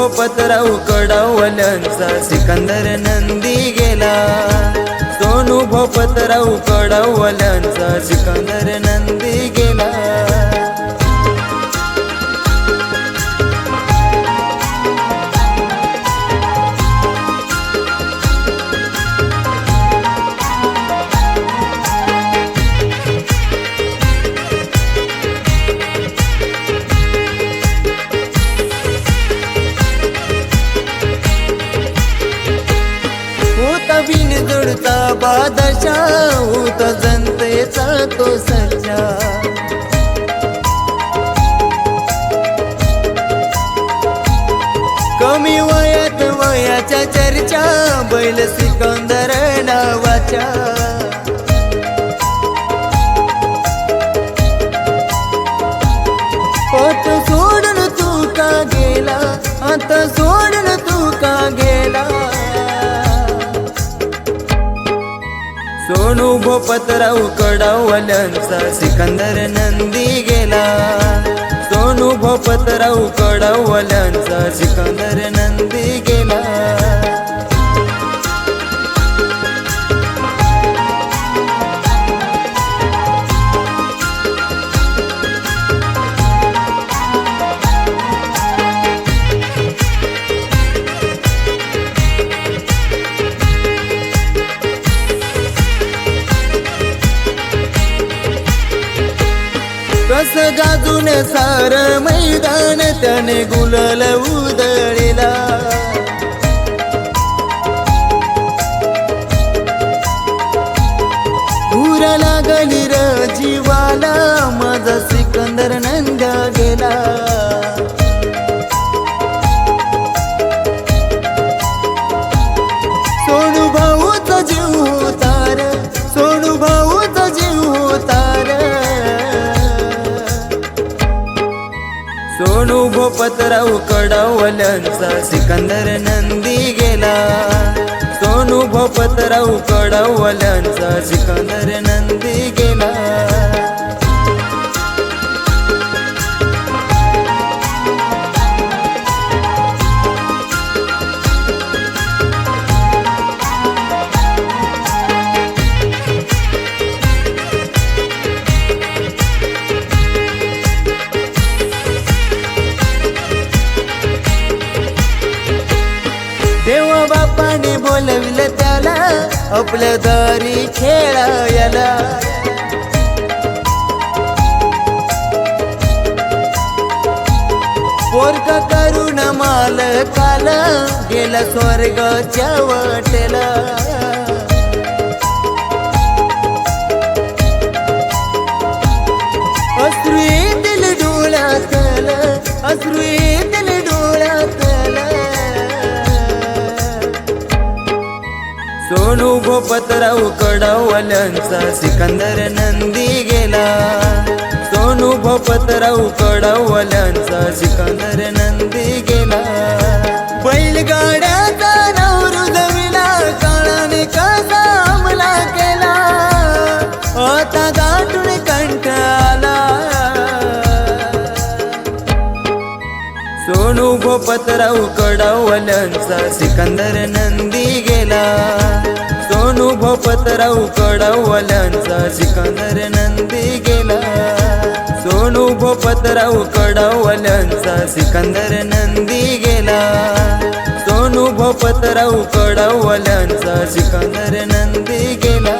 भोपतराव कडवल्यांचा सिकंदर नंदी गेला। सोनू भोपतराव कडवल्यांचा सिकंदर नंदी गेला। बिनजोडचा बादशाह होता जनतेचा तो सच्चा। कमी वयात वयाच्या चर्चा बैल सिकंदर नावाच्या। आता सोडून तू का गेला, आता सोडून तू का गेला। सोनू भोपतराव कडवल्यांचा सिकंदर नंदी गेला। सोनू भोपतराव कडवल्यांचा सिकंदर नंदी गेला। कस गाजून सार मैदान त्याने गुलाल उधळला। पुरा लागली र जीवाला माझा सिकंदर नंद्या गेला। सोनू भाऊचा जीव होतार, सोनू भाऊचा जीव होतार। सोनू भोपतराव कडवल्यांचा सिकंदर नंदी गेला। सोनू भोपतराव कडवल्यांचा सिकंदर नंदी गेला। देवा बापाने बोलविलं त्याला आपल्या दारी खेळायला। पोरका करून मालकाला गेला स्वर्गाच्या वाटेला। अश्रू येतील डोळ्यातला, अश्रू येतील डोळ्यातला। सोनू भोपतराव कडवल्यांचा सिकंदर नंदी गेला। सोनू भोपतराव कडवल्यांचा सिकंदर नंदी गेला। बैलगाड्याचा नाव रुजविला काळाने कसा हमला केला। आता गाठून कंटाळला। सोनू भोपतराव कडवल्यांचा सिकंदर नंदी गेला। सोनू भोपतराव कडवल्यांचा सिकंदर नंदी गेला। सोनू भोपतराव कडवल्यांचा सिकंदर नंदी गेला। सोनू भोपतराव कडवल्यांचा सिकंदर नंदी गेला।